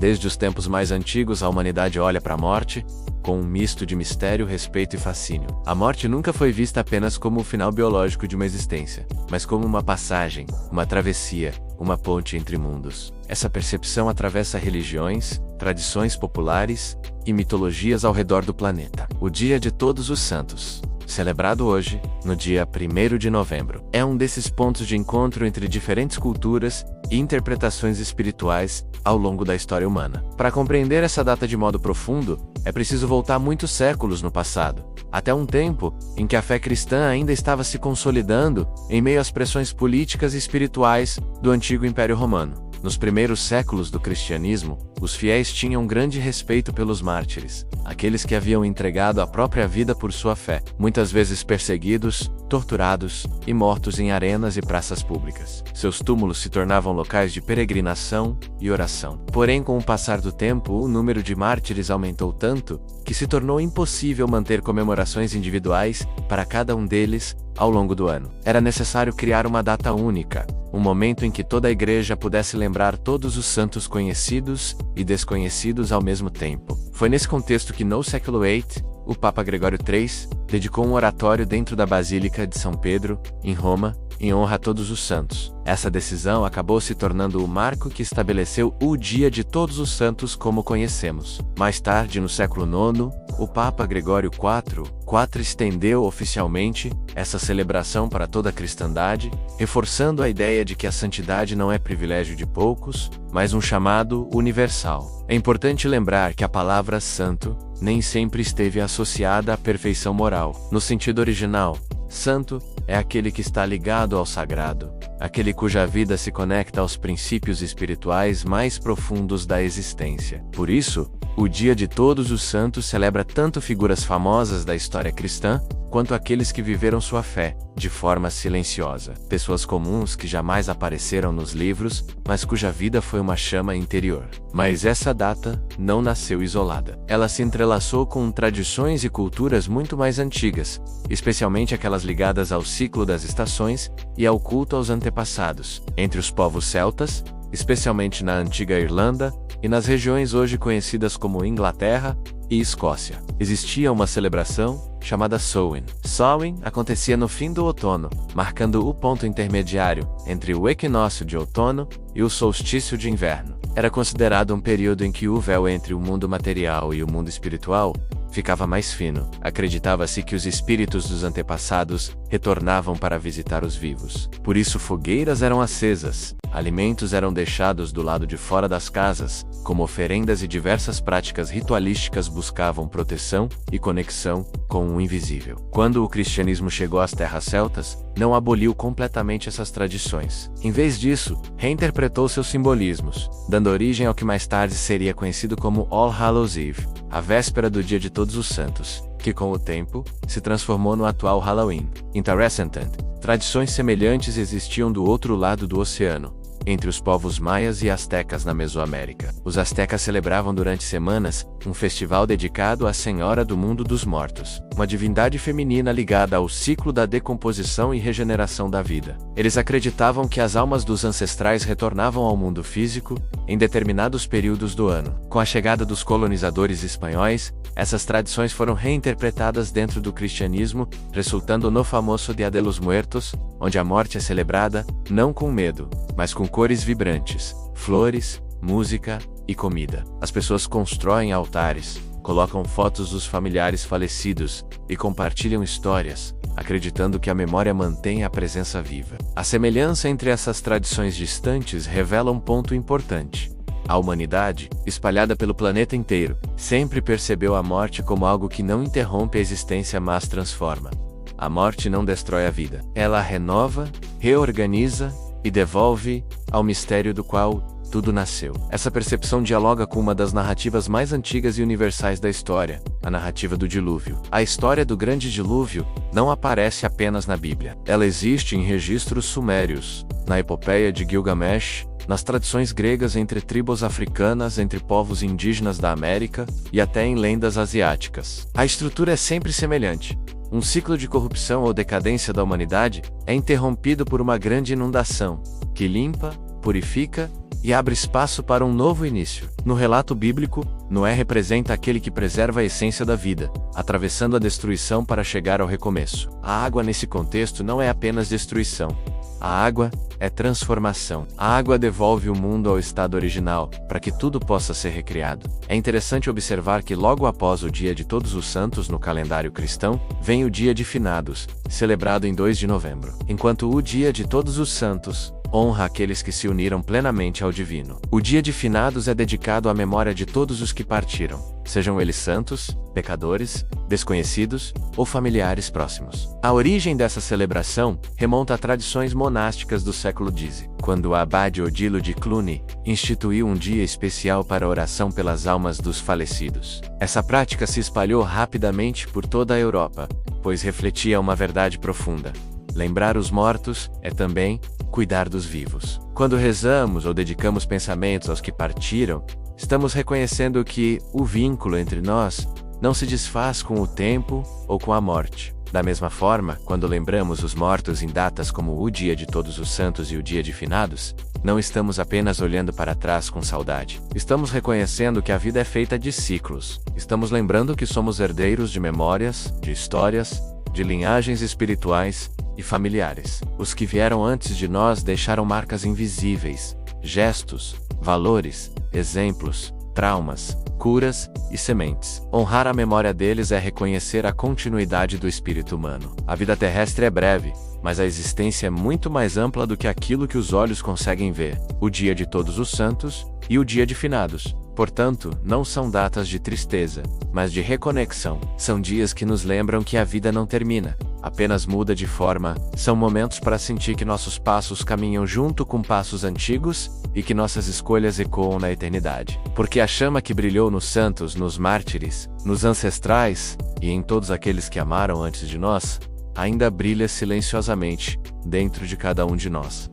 Desde os tempos mais antigos, a humanidade olha para a morte com um misto de mistério, respeito e fascínio. A morte nunca foi vista apenas como o final biológico de uma existência, mas como uma passagem, uma travessia, uma ponte entre mundos. Essa percepção atravessa religiões, tradições populares e mitologias ao redor do planeta. O Dia de Todos os Santos, celebrado hoje, no dia 1º de novembro, é um desses pontos de encontro entre diferentes culturas e interpretações espirituais ao longo da história humana. Para compreender essa data de modo profundo, é preciso voltar muitos séculos no passado, até um tempo em que a fé cristã ainda estava se consolidando em meio às pressões políticas e espirituais do antigo Império Romano. Nos primeiros séculos do cristianismo, os fiéis tinham grande respeito pelos mártires, aqueles que haviam entregado a própria vida por sua fé, muitas vezes perseguidos, torturados e mortos em arenas e praças públicas. Seus túmulos se tornavam locais de peregrinação e oração. Porém, com o passar do tempo, o número de mártires aumentou tanto que se tornou impossível manter comemorações individuais para cada um deles ao longo do ano. Era necessário criar uma data única, um momento em que toda a igreja pudesse lembrar todos os santos conhecidos e desconhecidos ao mesmo tempo. Foi nesse contexto que, no século VIII, o Papa Gregório III dedicou um oratório dentro da Basílica de São Pedro, em Roma, em honra a todos os santos. Essa decisão acabou se tornando o marco que estabeleceu o Dia de Todos os Santos como conhecemos. Mais tarde, no século IX, o Papa Gregório IV estendeu oficialmente essa celebração para toda a cristandade, reforçando a ideia de que a santidade não é privilégio de poucos, mas um chamado universal. É importante lembrar que a palavra santo nem sempre esteve associada à perfeição moral. No sentido original, santo é aquele que está ligado ao sagrado, aquele cuja vida se conecta aos princípios espirituais mais profundos da existência. Por isso, o Dia de Todos os Santos celebra tanto figuras famosas da história cristã, quanto aqueles que viveram sua fé, de forma silenciosa. Pessoas comuns que jamais apareceram nos livros, mas cuja vida foi uma chama interior. Mas essa data não nasceu isolada. Ela se entrelaçou com tradições e culturas muito mais antigas, especialmente aquelas ligadas ao ciclo das estações e ao culto aos antepassados. Entre os povos celtas, especialmente na antiga Irlanda, e nas regiões hoje conhecidas como Inglaterra e Escócia, existia uma celebração chamada Samhain. Samhain acontecia no fim do outono, marcando o ponto intermediário entre o equinócio de outono e o solstício de inverno. Era considerado um período em que o véu entre o mundo material e o mundo espiritual ficava mais fino. Acreditava-se que os espíritos dos antepassados retornavam para visitar os vivos. Por isso, fogueiras eram acesas, alimentos eram deixados do lado de fora das casas, como oferendas, e diversas práticas ritualísticas buscavam proteção e conexão com o invisível. Quando o cristianismo chegou às terras celtas, não aboliu completamente essas tradições. Em vez disso, reinterpretou seus simbolismos, dando origem ao que mais tarde seria conhecido como All Hallows Eve, a véspera do Dia de Todos os Santos, que com o tempo se transformou no atual Halloween. Interessante, tradições semelhantes existiam do outro lado do oceano, entre os povos maias e astecas na Mesoamérica. Os astecas celebravam durante semanas um festival dedicado à Senhora do Mundo dos Mortos, uma divindade feminina ligada ao ciclo da decomposição e regeneração da vida. Eles acreditavam que as almas dos ancestrais retornavam ao mundo físico em determinados períodos do ano. Com a chegada dos colonizadores espanhóis, essas tradições foram reinterpretadas dentro do cristianismo, resultando no famoso Dia de los Muertos, onde a morte é celebrada não com medo, mas com cores vibrantes, flores, música e comida. As pessoas constroem altares, colocam fotos dos familiares falecidos e compartilham histórias, acreditando que a memória mantém a presença viva. A semelhança entre essas tradições distantes revela um ponto importante. A humanidade, espalhada pelo planeta inteiro, sempre percebeu a morte como algo que não interrompe a existência, mas transforma. A morte não destrói a vida. Ela a renova, reorganiza e devolve ao mistério do qual tudo nasceu. Essa percepção dialoga com uma das narrativas mais antigas e universais da história, a narrativa do dilúvio. A história do grande dilúvio não aparece apenas na Bíblia. Ela existe em registros sumérios, na epopeia de Gilgamesh, nas tradições gregas, entre tribos africanas, entre povos indígenas da América e até em lendas asiáticas. A estrutura é sempre semelhante. Um ciclo de corrupção ou decadência da humanidade é interrompido por uma grande inundação, que limpa, purifica e abre espaço para um novo início. No relato bíblico, Noé representa aquele que preserva a essência da vida, atravessando a destruição para chegar ao recomeço. A água nesse contexto não é apenas destruição. A água é transformação. A água devolve o mundo ao estado original, para que tudo possa ser recriado. É interessante observar que logo após o Dia de Todos os Santos no calendário cristão, vem o Dia de Finados, celebrado em 2 de novembro. Enquanto o Dia de Todos os Santos honra aqueles que se uniram plenamente ao divino. O Dia de Finados é dedicado à memória de todos os que partiram, sejam eles santos, pecadores, desconhecidos ou familiares próximos. A origem dessa celebração remonta a tradições monásticas do século X, quando o abade Odilo de Cluny instituiu um dia especial para a oração pelas almas dos falecidos. Essa prática se espalhou rapidamente por toda a Europa, pois refletia uma verdade profunda. Lembrar os mortos é também cuidar dos vivos. Quando rezamos ou dedicamos pensamentos aos que partiram, estamos reconhecendo que o vínculo entre nós não se desfaz com o tempo ou com a morte. Da mesma forma, quando lembramos os mortos em datas como o Dia de Todos os Santos e o Dia de Finados, não estamos apenas olhando para trás com saudade. Estamos reconhecendo que a vida é feita de ciclos. Estamos lembrando que somos herdeiros de memórias, de histórias, de linhagens espirituais e familiares. Os que vieram antes de nós deixaram marcas invisíveis, gestos, valores, exemplos, traumas, curas e sementes. Honrar a memória deles é reconhecer a continuidade do espírito humano. A vida terrestre é breve, mas a existência é muito mais ampla do que aquilo que os olhos conseguem ver. O Dia de Todos os Santos e o Dia de Finados, portanto, não são datas de tristeza, mas de reconexão. São dias que nos lembram que a vida não termina, apenas muda de forma. São momentos para sentir que nossos passos caminham junto com passos antigos e que nossas escolhas ecoam na eternidade. Porque a chama que brilhou nos santos, nos mártires, nos ancestrais e em todos aqueles que amaram antes de nós, ainda brilha silenciosamente dentro de cada um de nós.